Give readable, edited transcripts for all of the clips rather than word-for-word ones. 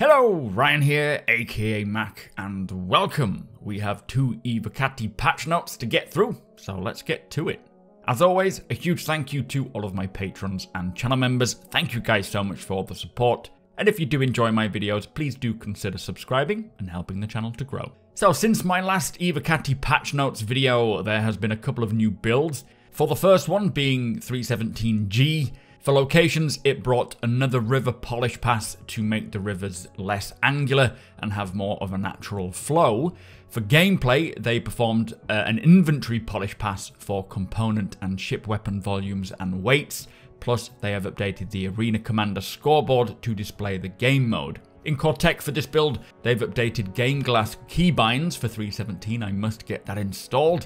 Hello, Ryan here, aka Mac, and welcome. We have 2 Evocati patch notes to get through, so let's get to it. As always, a huge thank you to all of my patrons and channel members. Thank you guys so much for all the support. And if you do enjoy my videos, please do consider subscribing and helping the channel to grow. So since my last Evocati patch notes video, there has been a couple of new builds. For the first one being 317G. For locations, it brought another river polish pass to make the rivers less angular and have more of a natural flow. For gameplay, they performed an inventory polish pass for component and ship weapon volumes and weights, plus they have updated the Arena Commander scoreboard to display the game mode. In core tech for this build, they've updated game glass keybinds for 317, I must get that installed.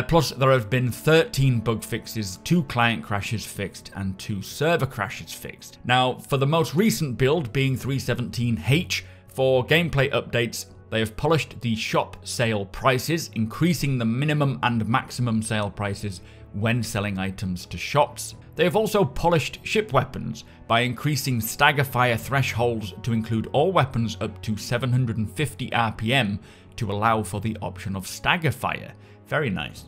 Plus, there have been 13 bug fixes, 2 client crashes fixed, and 2 server crashes fixed. Now, for the most recent build, being 317H, for gameplay updates, they have polished the shop sale prices, increasing the minimum and maximum sale prices when selling items to shops. They have also polished ship weapons by increasing stagger fire thresholds to include all weapons up to 750 RPM to allow for the option of stagger fire. Very nice.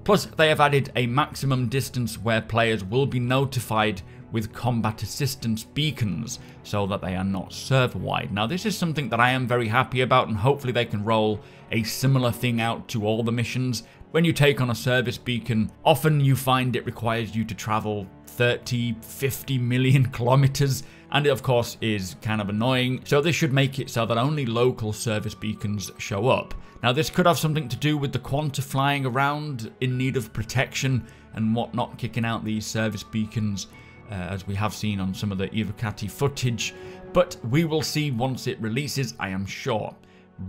Plus, they have added a maximum distance where players will be notified with combat assistance beacons so that they are not server-wide. Now, this is something that I am very happy about, and hopefully they can roll a similar thing out to all the missions. When you take on a service beacon, often you find it requires you to travel 30, 50 million kilometers, and it of course is kind of annoying. So this should make it so that only local service beacons show up. Now, this could have something to do with the Quanta flying around in need of protection and whatnot, kicking out these service beacons, as we have seen on some of the Evocati footage. But we will see once it releases, I am sure.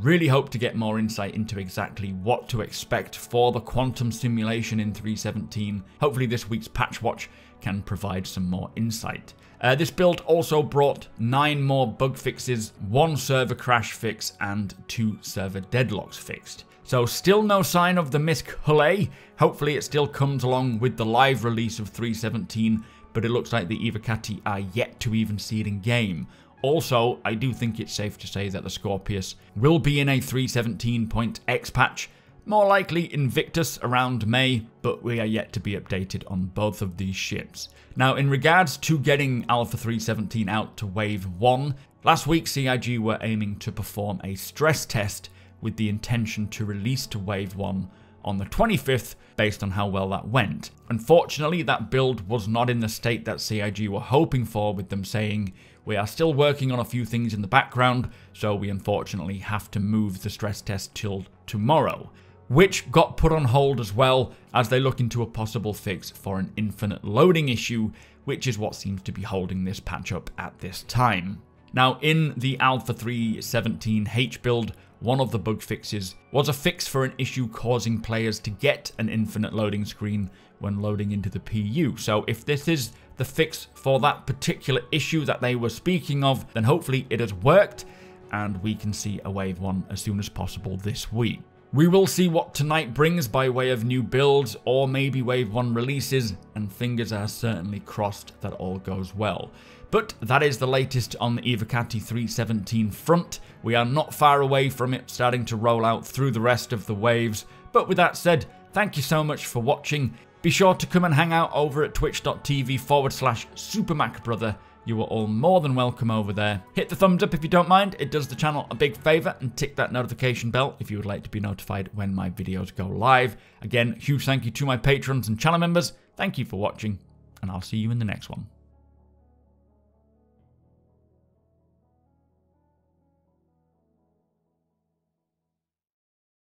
Really hope to get more insight into exactly what to expect for the quantum simulation in 317. Hopefully this week's patch watch can provide some more insight. This build also brought 9 more bug fixes, 1 server crash fix, and 2 server deadlocks fixed. So still no sign of the MISC Hulle. Hopefully it still comes along with the live release of 317, but it looks like the Evocati are yet to even see it in game. Also, I do think it's safe to say that the Scorpius will be in a 317.x patch, more likely Invictus around May, but we are yet to be updated on both of these ships. Now, in regards to getting Alpha 317 out to Wave 1, last week CIG were aiming to perform a stress test with the intention to release to Wave 1 on the 25th, based on how well that went. Unfortunately, that build was not in the state that CIG were hoping for, with them saying, "We are still working on a few things in the background, so we unfortunately have to move the stress test till tomorrow," which got put on hold as well as they look into a possible fix for an infinite loading issue, which is what seems to be holding this patch up at this time. Now, in the Alpha 317H build, one of the bug fixes was a fix for an issue causing players to get an infinite loading screen when loading into the PU. So if this is the fix for that particular issue that they were speaking of, then hopefully it has worked and we can see a Wave 1 as soon as possible this week. We will see what tonight brings by way of new builds or maybe Wave 1 releases, and fingers are certainly crossed that all goes well. But that is the latest on the Evocati 317 front. We are not far away from it starting to roll out through the rest of the waves. But with that said, thank you so much for watching. Be sure to come and hang out over at twitch.tv/supermacbrother. You are all more than welcome over there. Hit the thumbs up if you don't mind. It does the channel a big favor, and tick that notification bell if you would like to be notified when my videos go live. Again, huge thank you to my patrons and channel members. Thank you for watching, and I'll see you in the next one.